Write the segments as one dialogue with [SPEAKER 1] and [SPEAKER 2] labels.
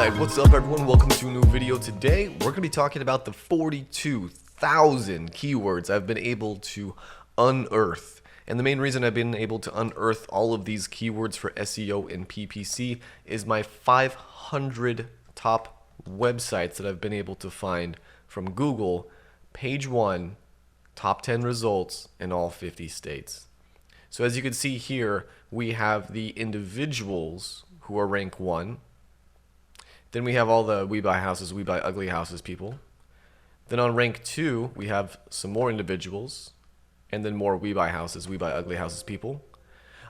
[SPEAKER 1] Alright, what's up everyone? Welcome to a new video. Today we're going to be talking about the 42,000 keywords I've been able to unearth. And the main reason I've been able to unearth all of these keywords for SEO and PPC is my 500 top websites that I've been able to find from Google, page 1, top 10 results in all 50 states. So as you can see here, we have the individuals who are rank 1. Then we have all the We Buy Houses, We Buy Ugly Houses people. Then on rank 2, we have some more individuals, and then more We Buy Houses, We Buy Ugly Houses people.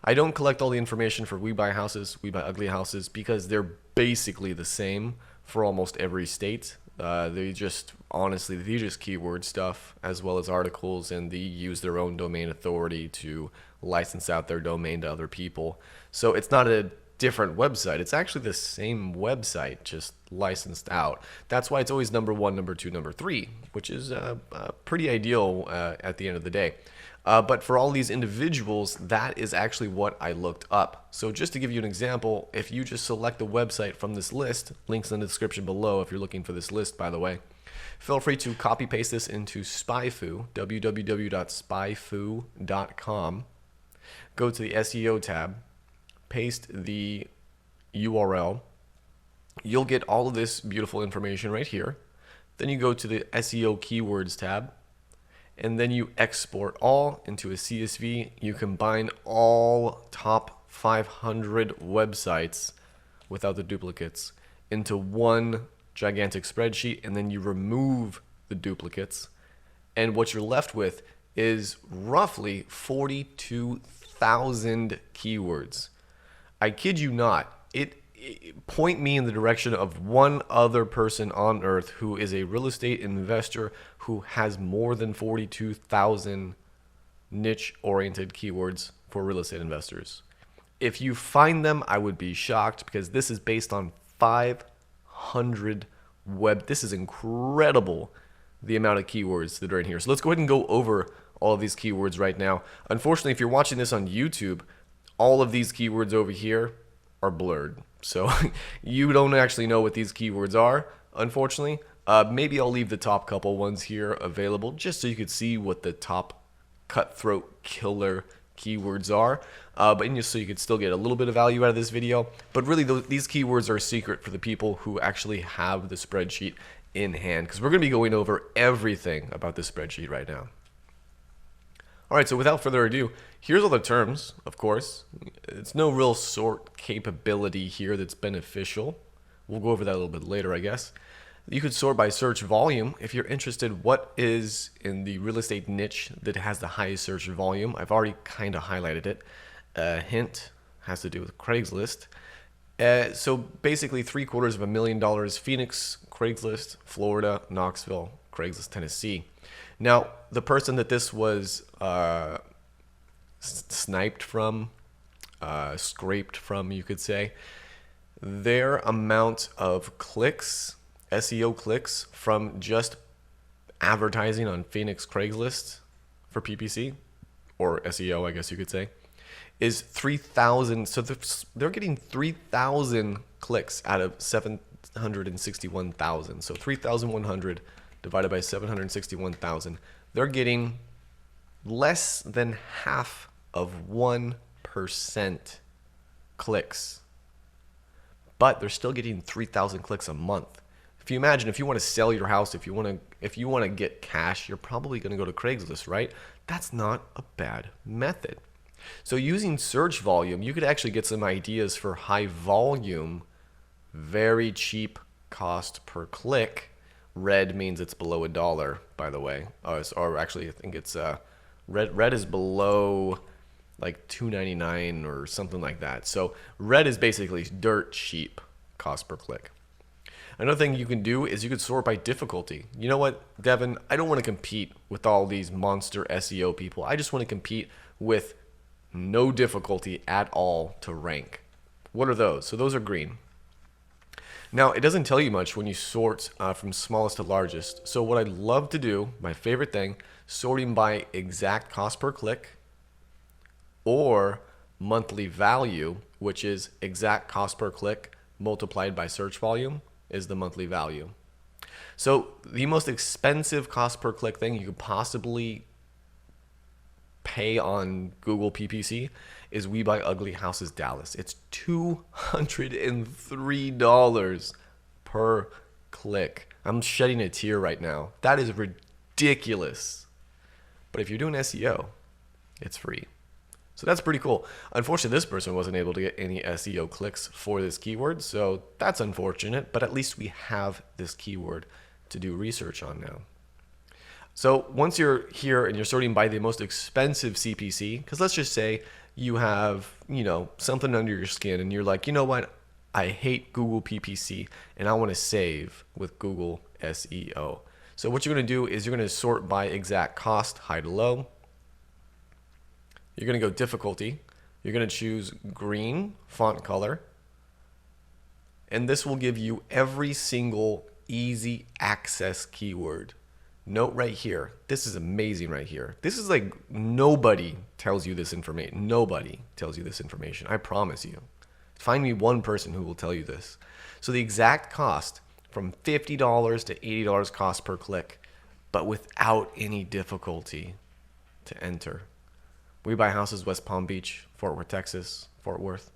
[SPEAKER 1] I don't collect all the information for We Buy Houses, We Buy Ugly Houses because they're basically the same for almost every state. They just keyword stuff as well as articles, and they use their own domain authority to license out their domain to other people. So it's not a different website. It's actually the same website, just licensed out. That's why it's always number 1, number 2, number 3, which is pretty ideal at the end of the day. But for all these individuals, that is actually what I looked up. So just to give you an example, if you just select a website from this list, links in the description below if you're looking for this list, by the way, feel free to copy paste this into SpyFu, www.spyfu.com. Go to the SEO tab, paste the URL. You'll get all of this beautiful information right here. Then you go to the SEO keywords tab, and then you export all into a CSV. You combine all top 500 websites without the duplicates into one gigantic spreadsheet, and then you remove the duplicates. And what you're left with is roughly 42,000 keywords. I kid you not, it point me in the direction of one other person on earth who is a real estate investor who has more than 42,000 niche-oriented keywords for real estate investors. If you find them, I would be shocked because this is based on 500 This is incredible, the amount of keywords that are in here. So let's go ahead and go over all of these keywords right now. Unfortunately, if you're watching this on YouTube, all of these keywords over here are blurred. So you don't actually know what these keywords are, unfortunately. Maybe I'll leave the top couple ones here available just so you could see what the top cutthroat killer keywords are. But just so you could still get a little bit of value out of this video. But really, these keywords are a secret for the people who actually have the spreadsheet in hand, because we're going to be going over everything about this spreadsheet right now. Alright, so without further ado, here's all the terms, of course. It's no real sort capability here that's beneficial. We'll go over that a little bit later, I guess. You could sort by search volume if you're interested what is in the real estate niche that has the highest search volume. I've already kind of highlighted it. Hint has to do with Craigslist. So basically $750,000 Phoenix, Craigslist, Florida, Knoxville, Craigslist, Tennessee. Now, the person that this was sniped from, scraped from, you could say, their amount of clicks, SEO clicks from just advertising on Phoenix Craigslist for PPC, or SEO, I guess you could say, is 3,000. So they're getting 3,000 clicks out of 761,000. So 3,100 divided by 761,000. They're getting less than half of 1% clicks. But they're still getting 3,000 clicks a month. If you imagine, if you want to sell your house, if you want to get cash, you're probably going to go to Craigslist, right? That's not a bad method. So using search volume, you could actually get some ideas for high volume, very cheap cost per click. Red means it's below $1, by the way. Or actually, I think it's red is below like $2.99 or something like that. So red is basically dirt cheap cost per click. Another thing you can do is you could sort by difficulty. You know what, Devon? I don't want to compete with all these monster SEO people. I just want to compete with no difficulty at all to rank. What are those? So those are green. Now, it doesn't tell you much when you sort from smallest to largest. So what I love to do, my favorite thing, sorting by exact cost per click or monthly value, which is exact cost per click multiplied by search volume is the monthly value. So the most expensive cost per click thing you could possibly pay on Google PPC is We Buy Ugly Houses Dallas. It's $203 per click. I'm shedding a tear right now. That is ridiculous. But if you're doing SEO, it's free. So that's pretty cool. Unfortunately, this person wasn't able to get any SEO clicks for this keyword, so that's unfortunate, but at least we have this keyword to do research on now. So once you're here and you're sorting by the most expensive CPC, because let's just say you have, something under your skin and you're like, you know what? I hate Google PPC and I want to save with Google SEO. So what you're going to do is you're going to sort by exact cost, high to low. You're going to go difficulty. You're going to choose green font color. And this will give you every single easy access keyword. Note right here. This is amazing right here. This is like nobody tells you this information. Nobody tells you this information. I promise you. Find me one person who will tell you this. So the exact cost from $50 to $80 cost per click, but without any difficulty to enter. We Buy Houses, West Palm Beach, Fort Worth, Texas, Fort Worth,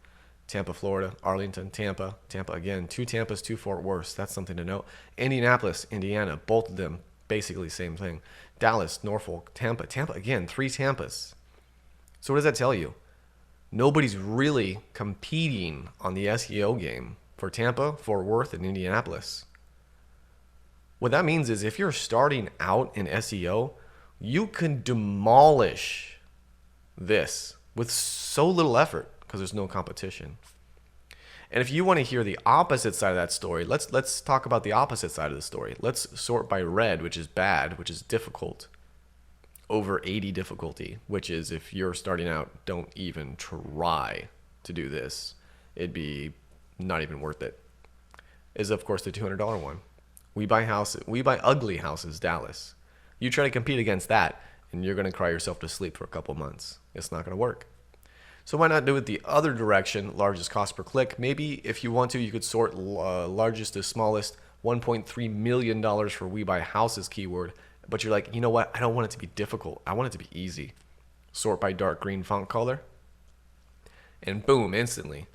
[SPEAKER 1] Tampa, Florida, Arlington, Tampa again, 2 Tampas, 2 Fort Worths. That's something to note. Indianapolis, Indiana, both of them basically same thing. Dallas, Norfolk, Tampa again, 3 Tampas. So what does that tell you? Nobody's really competing on the SEO game for Tampa, Fort Worth, and Indianapolis. What that means is if you're starting out in SEO, you can demolish this with so little effort because there's no competition. And if you want to hear the opposite side of that story, let's talk about the opposite side of the story. Let's sort by red, which is bad, which is difficult, over 80 difficulty, which is if you're starting out, don't even try to do this. It'd be not even worth it. Is of course the $200 one. We Buy Ugly Houses Dallas. You try to compete against that, and you're going to cry yourself to sleep for a couple months. It's not going to work. So why not do it the other direction, largest cost per click? Maybe if you want to, you could sort largest to smallest, $1.3 million for We Buy Houses keyword. But you're like, you know what? I don't want it to be difficult. I want it to be easy. Sort by dark green font color. And boom, instantly.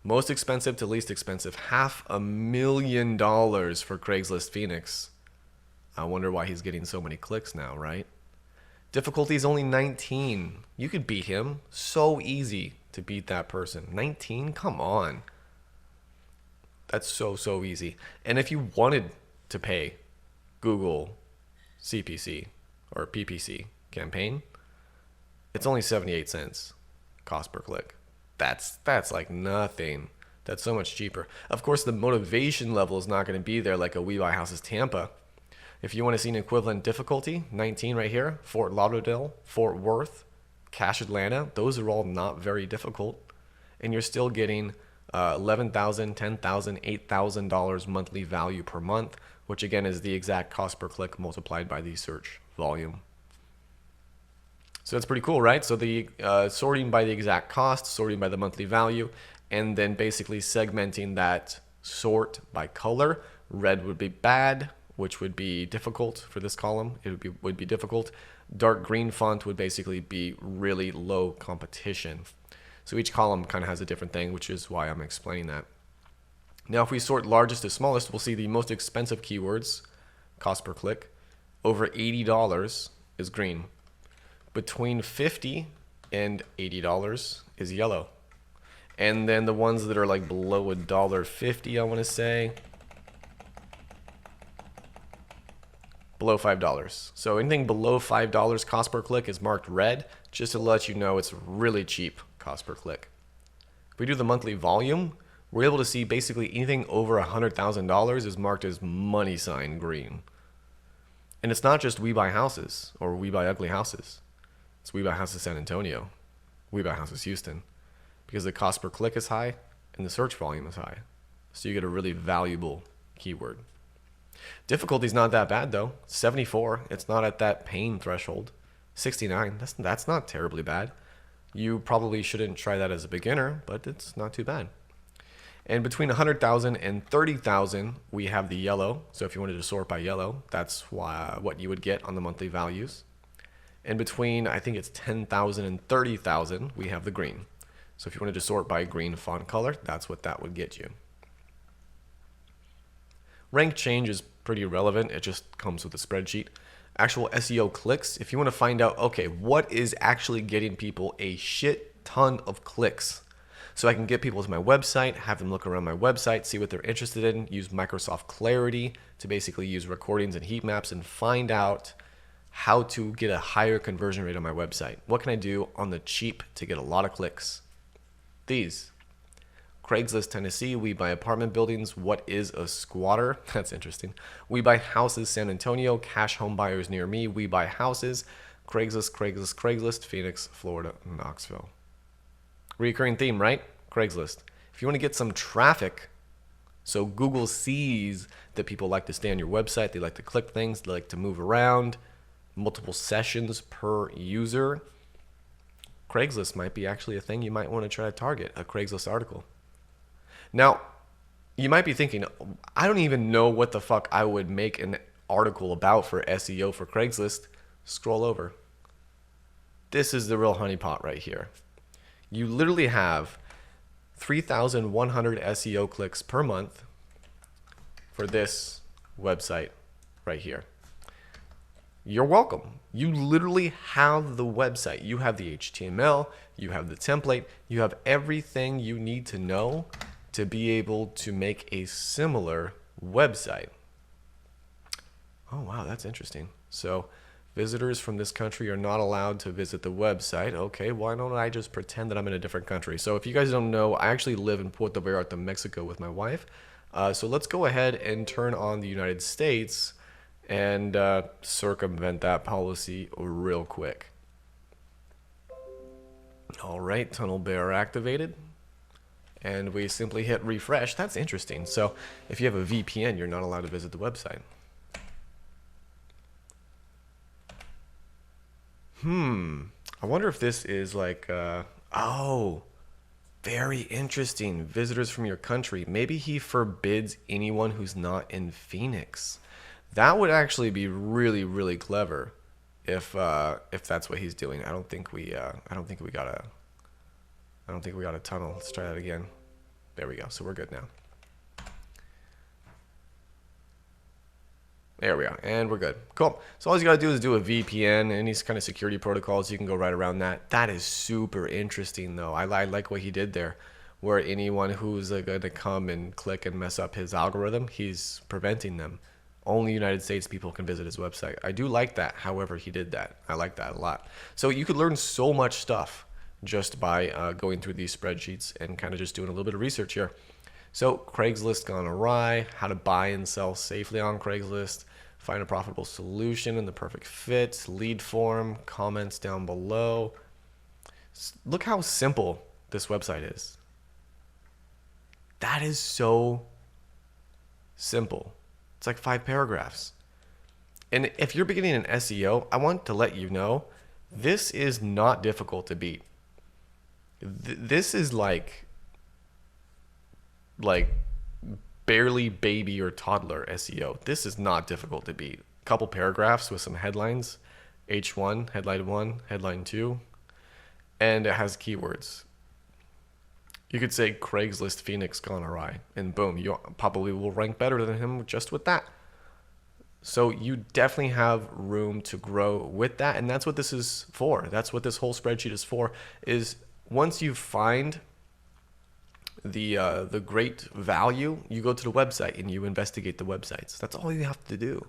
[SPEAKER 1] Most expensive to least expensive. $500,000 for Craigslist Phoenix. I wonder why he's getting so many clicks now, right? Difficulty is only 19. You could beat him. So easy to beat that person. 19? Come on. That's so easy. And if you wanted to pay Google CPC or PPC campaign, it's only 78 cents cost per click. That's like nothing. That's so much cheaper. Of course, the motivation level is not going to be there like a We Buy Houses Tampa. If you want to see an equivalent difficulty, 19 right here, Fort Lauderdale, Fort Worth, Cache Atlanta, those are all not very difficult. And you're still getting $11,000, $10,000, $8,000 monthly value per month, which again is the exact cost per click multiplied by the search volume. So that's pretty cool, right? So the sorting by the exact cost, sorting by the monthly value, and then basically segmenting that sort by color. Red would be bad, which would be difficult for this column. It would be difficult. Dark green font would basically be really low competition. So each column kind of has a different thing, which is why I'm explaining that. Now, if we sort largest to smallest, we'll see the most expensive keywords, cost per click, over $80 is green. Between $50 and $80 is yellow. And then the ones that are like below $1.50, I want to say, below $5. So anything below $5 cost per click is marked red, just to let you know it's really cheap cost per click. If we do the monthly volume, we're able to see basically anything over $100,000 is marked as money sign green. And it's not just We Buy Houses or We Buy Ugly Houses. It's We Buy Houses San Antonio, We Buy Houses Houston, because the cost per click is high and the search volume is high. So you get a really valuable keyword. Difficulty is not that bad though. 74, it's not at that pain threshold. 69, that's not terribly bad. You probably shouldn't try that as a beginner, but it's not too bad. And between 100,000 and 30,000, we have the yellow. So if you wanted to sort by yellow, that's what you would get on the monthly values. And between, I think it's 10,000 and 30,000, we have the green. So if you wanted to sort by green font color, that's what that would get you. Rank change is pretty irrelevant. It just comes with a spreadsheet. Actual SEO clicks, if you want to find out, okay, what is actually getting people a shit ton of clicks? So I can get people to my website, have them look around my website, see what they're interested in, use Microsoft Clarity to basically use recordings and heat maps and find out how to get a higher conversion rate on my website. What can I do on the cheap to get a lot of clicks? These. Craigslist, Tennessee, we buy apartment buildings. What is a squatter? That's interesting. We buy houses, San Antonio. Cash home buyers near me. We buy houses. Craigslist, Craigslist, Craigslist, Phoenix, Florida, Knoxville. Recurring theme, right? Craigslist. If you want to get some traffic, so Google sees that people like to stay on your website, they like to click things, they like to move around, multiple sessions per user, Craigslist might be actually a thing you might want to try to target, a Craigslist article. Now, you might be thinking, I don't even know what the fuck I would make an article about for SEO for Craigslist. Scroll over. This is the real honeypot right here. You literally have 3,100 SEO clicks per month for this website right here. You're welcome. You literally have the website. You have the HTML, you have the template, you have everything you need to know to be able to make a similar website. Oh, wow, that's interesting. So visitors from this country are not allowed to visit the website. Okay, why don't I just pretend that I'm in a different country? So if you guys don't know, I actually live in Puerto Vallarta, Mexico with my wife. So let's go ahead and turn on the United States and circumvent that policy real quick. All right, tunnel bear activated. And we simply hit refresh. That's interesting. So if you have a VPN, you're not allowed to visit the website. I wonder if this is like, oh, very interesting. Visitors from your country. Maybe he forbids anyone who's not in Phoenix. That would actually be really, really clever if that's what he's doing. I don't think we got a tunnel. Let's try that again. There we go. So we're good now. There we go, and we're good. Cool. So all you gotta do is do a VPN, and these kind of security protocols, you can go right around that. That is super interesting, though. I like what he did there, where anyone who's gonna come and click and mess up his algorithm, he's preventing them. Only United States people can visit his website. I do like that. However, he did that. I like that a lot. So you could learn so much stuff just by going through these spreadsheets and kind of just doing a little bit of research here. So Craigslist gone awry, how to buy and sell safely on Craigslist, find a profitable solution and the perfect fit, lead form, comments down below. Look how simple this website is. That is so simple. It's like 5 paragraphs. And if you're beginning in SEO, I want to let you know, this is not difficult to beat. This is like barely baby or toddler SEO. This is not difficult to beat. A couple paragraphs with some headlines, H1, headline 1, headline 2, and it has keywords. You could say Craigslist Phoenix gone awry, and boom, you probably will rank better than him just with that. So you definitely have room to grow with that, and that's what this is for. That's what this whole spreadsheet is for, is once you find the great value, you go to the website and you investigate the websites. That's all you have to do.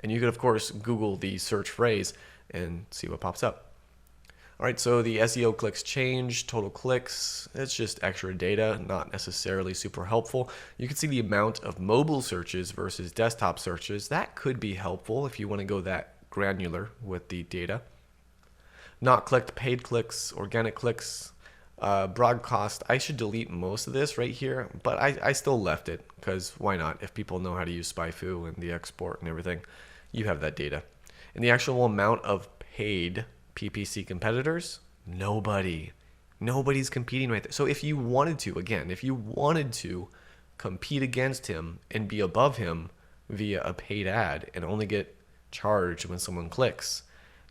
[SPEAKER 1] And you can, of course, Google the search phrase and see what pops up. All right, so the SEO clicks change, total clicks, it's just extra data, not necessarily super helpful. You can see the amount of mobile searches versus desktop searches. That could be helpful if you want to go that granular with the data. Not clicked, paid clicks, organic clicks, broadcast. I should delete most of this right here, but I still left it because why not? If people know how to use SpyFu and the export and everything, you have that data. And the actual amount of paid PPC competitors, nobody. Nobody's competing right there. So if you wanted to, again, if you wanted to compete against him and be above him via a paid ad and only get charged when someone clicks,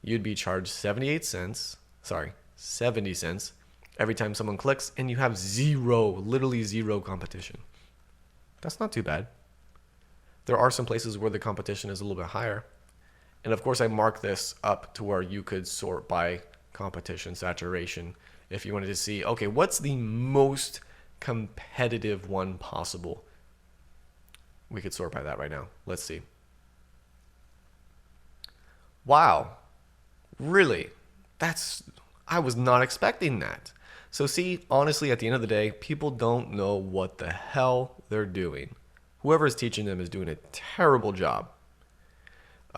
[SPEAKER 1] you'd be charged 70 cents every time someone clicks, and you have literally zero competition. That's not too bad. There are some places where the competition is a little bit higher. And of course, I mark this up to where you could sort by competition saturation if you wanted to see, okay, what's the most competitive one possible? We could sort by that right now. Let's see. Wow. Really? I was not expecting that. So see, honestly, at the end of the day, people don't know what the hell they're doing. Whoever is teaching them is doing a terrible job.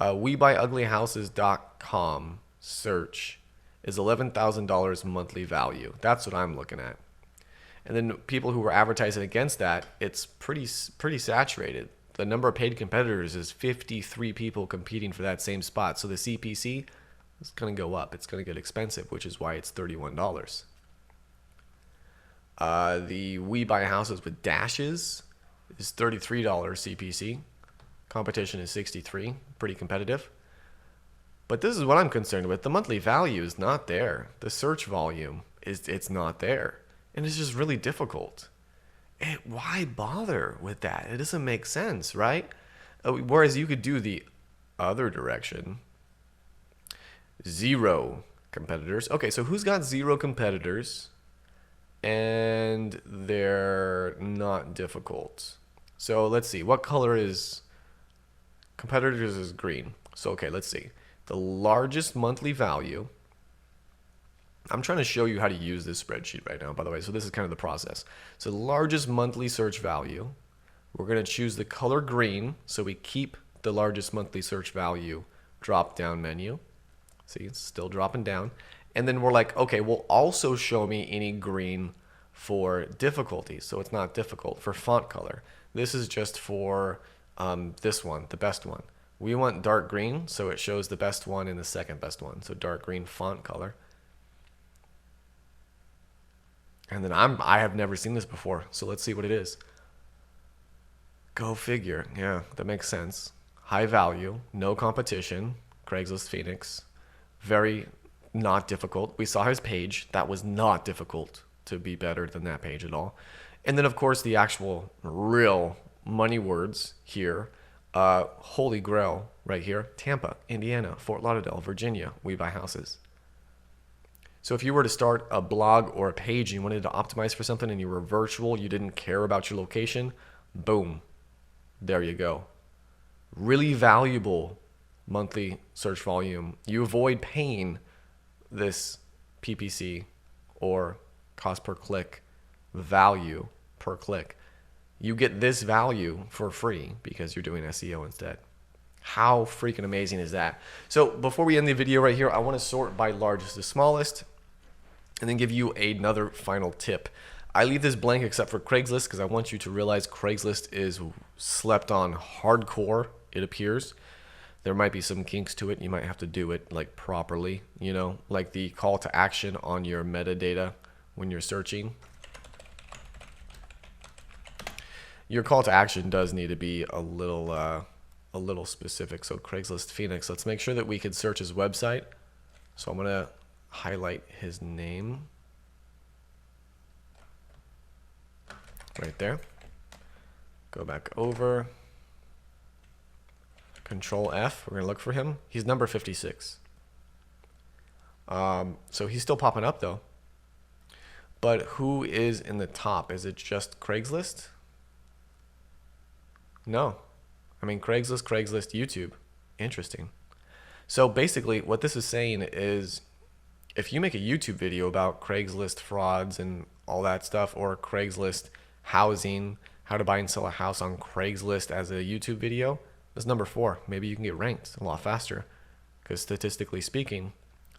[SPEAKER 1] WeBuyUglyHouses.com search is $11,000 monthly value. That's what I'm looking at. And then people who were advertising against that, it's pretty saturated. The number of paid competitors is 53 people competing for that same spot. So the CPC is going to go up. It's going to get expensive, which is why it's $31. The We Buy Houses with dashes is $33 CPC. Competition is 63, pretty competitive. But this is what I'm concerned with. The monthly value is not there. The search volume it's not there. And it's just really difficult. Why bother with that? It doesn't make sense, right? Whereas you could do the other direction. 0 competitors. Okay, so who's got 0 competitors and they're not difficult? So let's see. What color is competitors? Is green. So okay, let's see. The largest monthly value. I'm trying to show you how to use this spreadsheet right now, by the way. So this is kind of the process. So the largest monthly search value, we're going to choose the color green. So we keep the largest monthly search value drop down menu. See, it's still dropping down. And then we're like, okay, well, also show me any green for difficulty. So it's not difficult. For font color. This is just for this one, the best one. We want dark green, so it shows the best one and the second best one. So dark green font color. And then I have never seen this before, so let's see what it is. Go figure. Yeah, that makes sense. High value, no competition, Craigslist Phoenix. Very not difficult. We saw his page. That was not difficult to be better than that page at all. And then, of course, the actual real money words here. Holy Grail right here. Tampa, Indiana, Fort Lauderdale, Virginia. We buy houses. So if you were to start a blog or a page and you wanted to optimize for something and you were virtual, you didn't care about your location, boom, there you go. Really valuable monthly search volume. You avoid paying this PPC or cost per click value per click. You get this value for free because you're doing SEO instead. How freaking amazing is that? So before we end the video right here, I want to sort by largest to smallest and then give you another final tip. I leave this blank except for Craigslist because I want you to realize Craigslist is slept on hardcore, it appears. There might be some kinks to it. You might have to do it like properly, you know, like the call to action on your metadata when you're searching. Your call to action does need to be a little specific. So Craigslist Phoenix, let's make sure that we can search his website. So I'm going to highlight his name right there. Go back over. Control F. We're going to look for him. He's number 56. So he's still popping up though. But who is in the top? Is it just Craigslist? No. I mean, Craigslist, YouTube. Interesting. So basically what this is saying is if you make a YouTube video about Craigslist frauds and all that stuff, or Craigslist housing, how to buy and sell a house on Craigslist as a YouTube video, that's number 4. Maybe you can get ranked a lot faster because statistically speaking,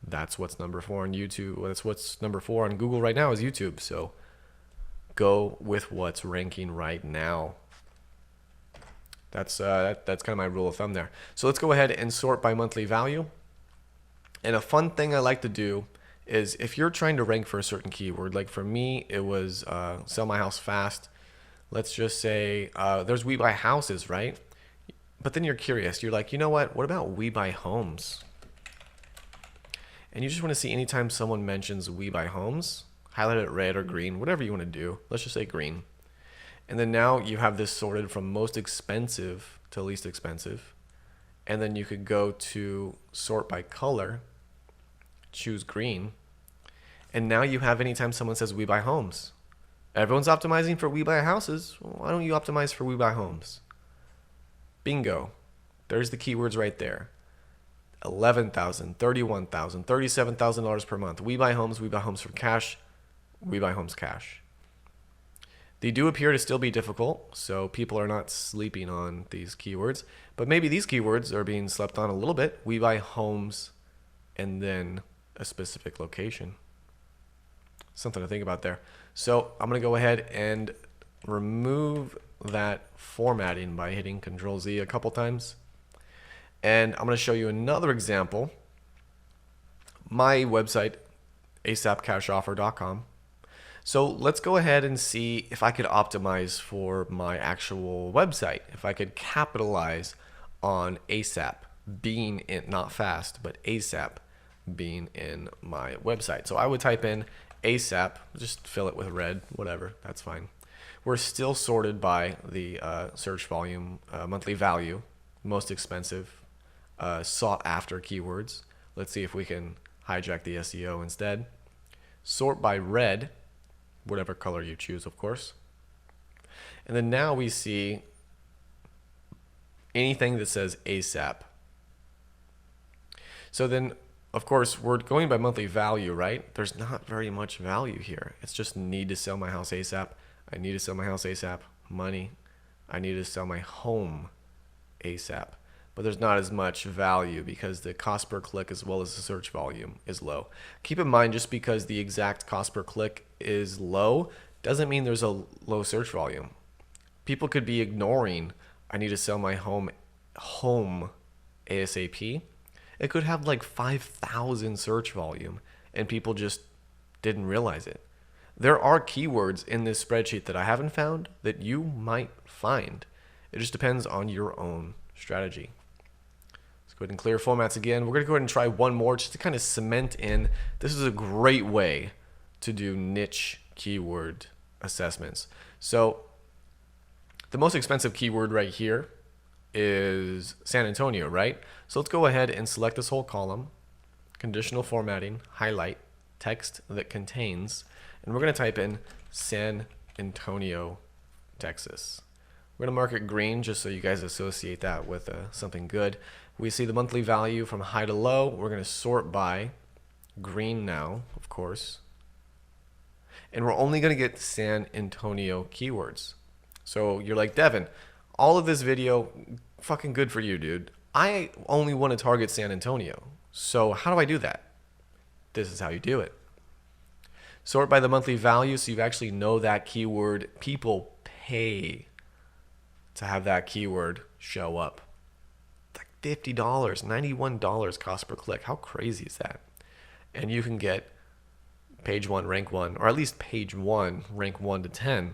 [SPEAKER 1] that's what's number 4 on YouTube. That's what's number 4 on Google right now is YouTube. So go with what's ranking right now. That's kind of my rule of thumb there. So let's go ahead and sort by monthly value. And a fun thing I like to do is if you're trying to rank for a certain keyword, like for me, it was sell my house fast. Let's just say there's we buy houses, right? But then you're curious. You're like, you know what? What about we buy homes? And you just want to see anytime someone mentions we buy homes, highlight it red or green, whatever you want to do. Let's just say green. And then now you have this sorted from most expensive to least expensive. And then you could go to sort by color, choose green. And now you have anytime someone says we buy homes. Everyone's optimizing for we buy houses. Why don't you optimize for we buy homes? Bingo. There's the keywords right there. $11,000, $31,000, $37,000 per month. We buy homes for cash. We buy homes cash. They do appear to still be difficult, so people are not sleeping on these keywords. But maybe these keywords are being slept on a little bit. We buy homes and then a specific location. Something to think about there. So I'm going to go ahead and remove that formatting by hitting Control Z a couple times. And I'm going to show you another example. My website, asapcashoffer.com. So let's go ahead and see if I could optimize for my actual website. If I could capitalize on ASAP being in, not fast, but ASAP being in my website. So I would type in ASAP, just fill it with red, whatever, that's fine. We're still sorted by the search volume, monthly value, most expensive, sought after keywords. Let's see if we can hijack the SEO instead. Sort by red, whatever color you choose, of course. And then now we see anything that says ASAP. So then, of course, we're going by monthly value, right? There's not very much value here. It's just need to sell my house ASAP. I need to sell my house ASAP. Money. I need to sell my home ASAP. But there's not as much value because the cost per click as well as the search volume is low. Keep in mind, just because the exact cost per click is low doesn't mean there's a low search volume. People could be ignoring, I need to sell my home ASAP. It could have like 5,000 search volume and people just didn't realize it. There are keywords in this spreadsheet that I haven't found that you might find. It just depends on your own strategy. Go ahead and clear formats again. We're going to go ahead and try one more just to kind of cement in. This is a great way to do niche keyword assessments. So the most expensive keyword right here is San Antonio, right? So let's go ahead and select this whole column, conditional formatting, highlight, text that contains, and we're going to type in San Antonio, Texas. We're going to mark it green just so you guys associate that with something good. We see the monthly value from high to low. We're going to sort by green now, of course. And we're only going to get San Antonio keywords. So you're like, Devon, all of this video, fucking good for you, dude. I only want to target San Antonio. So how do I do that? This is how you do it. Sort by the monthly value so you actually know that keyword. People pay to have that keyword show up. It's like $50, $91 cost per click. How crazy is that? And you can get page 1, rank 1, or at least page 1, rank 1 to 10,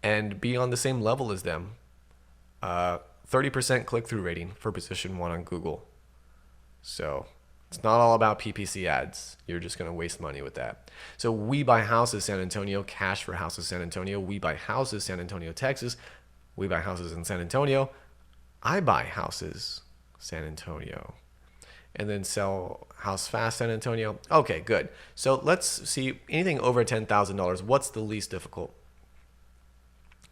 [SPEAKER 1] and be on the same level as them. 30% click-through rating for position 1 on Google. So it's not all about PPC ads. You're just going to waste money with that. So we buy houses San Antonio, cash for houses San Antonio. We buy houses San Antonio, Texas. We buy houses in San Antonio. I buy houses San Antonio. And then sell house fast San Antonio. Okay, good. So let's see anything over $10,000. What's the least difficult?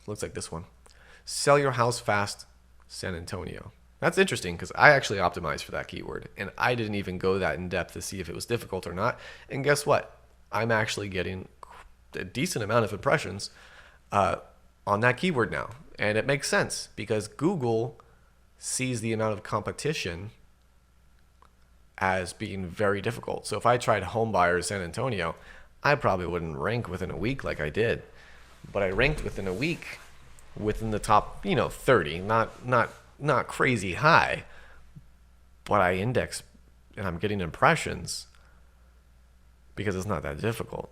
[SPEAKER 1] Looks like this one. Sell your house fast San Antonio. That's interesting because I actually optimized for that keyword and I didn't even go that in depth to see if it was difficult or not. And guess what? I'm actually getting a decent amount of impressions on that keyword now. And it makes sense because Google sees the amount of competition as being very difficult. So if I tried home buyers San Antonio, I probably wouldn't rank within a week like I did. But I ranked within a week within the top, 30, not crazy high. But I index and I'm getting impressions because it's not that difficult.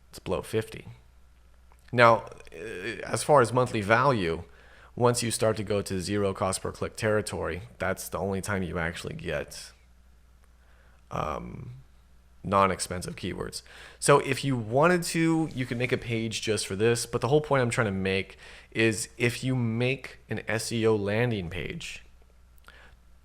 [SPEAKER 1] It's below 50. Now, as far as monthly value, once you start to go to zero cost per click territory, that's the only time you actually get non-expensive keywords. So if you wanted to, you could make a page just for this, but the whole point I'm trying to make is if you make an SEO landing page,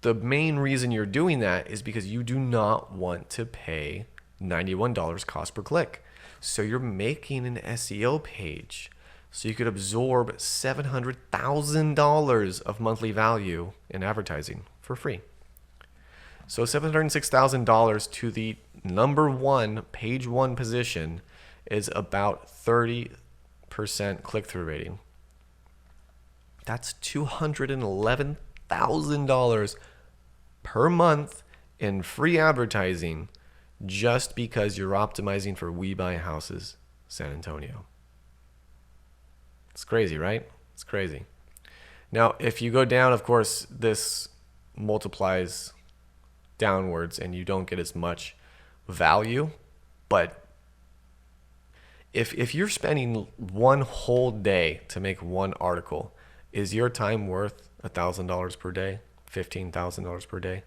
[SPEAKER 1] the main reason you're doing that is because you do not want to pay $91 cost per click. So you're making an SEO page so you could absorb $700,000 of monthly value in advertising for free. So $706,000 to the number one, page one position is about 30% click-through rating. That's $211,000 per month in free advertising just because you're optimizing for We Buy Houses San Antonio. It's crazy, right? It's crazy. Now, if you go down, of course, this multiplies downwards and you don't get as much value. But if you're spending one whole day to make one article, is your time worth $1,000 per day, $15,000 per day?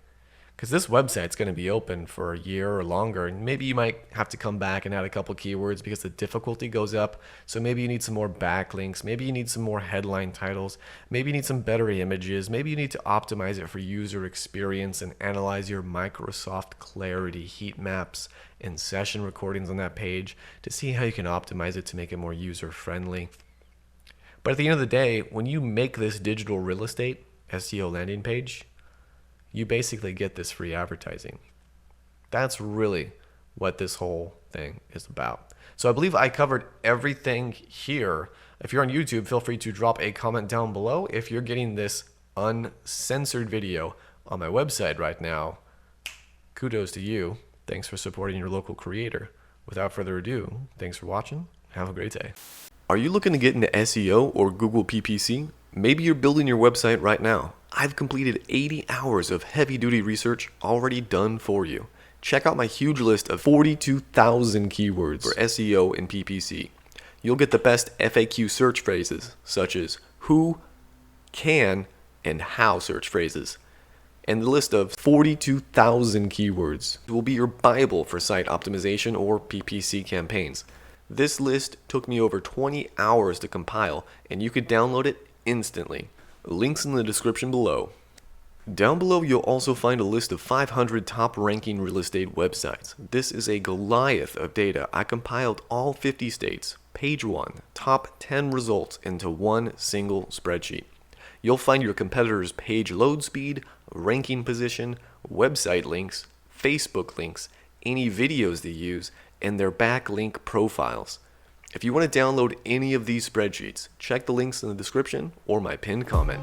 [SPEAKER 1] Because this website's going to be open for a year or longer, and maybe you might have to come back and add a couple keywords because the difficulty goes up. So maybe you need some more backlinks, maybe you need some more headline titles, maybe you need some better images, maybe you need to optimize it for user experience and analyze your Microsoft Clarity heat maps and session recordings on that page to see how you can optimize it to make it more user friendly. But at the end of the day, when you make this digital real estate SEO landing page, you basically get this free advertising. That's really what this whole thing is about. So I believe I covered everything here. If you're on YouTube, feel free to drop a comment down below. If you're getting this uncensored video on my website right now, kudos to you. Thanks for supporting your local creator. Without further ado, thanks for watching. Have a great day. Are you looking to get into SEO or Google PPC? Maybe you're building your website right now. I've completed 80 hours of heavy-duty research already done for you. Check out my huge list of 42,000 keywords for SEO and PPC. You'll get the best FAQ search phrases, such as who, can, and how search phrases. And the list of 42,000 keywords will be your Bible for site optimization or PPC campaigns. This list took me over 20 hours to compile, and you could download it instantly. Links in the description below. Down below you'll also find a list of 500 top ranking real estate websites. This is a Goliath of data. I compiled all 50 states, page 1, top 10 results into one single spreadsheet. You'll find your competitors' page load speed, ranking position, website links, Facebook links, any videos they use, and their backlink profiles. If you want to download any of these spreadsheets, check the links in the description or my pinned comment.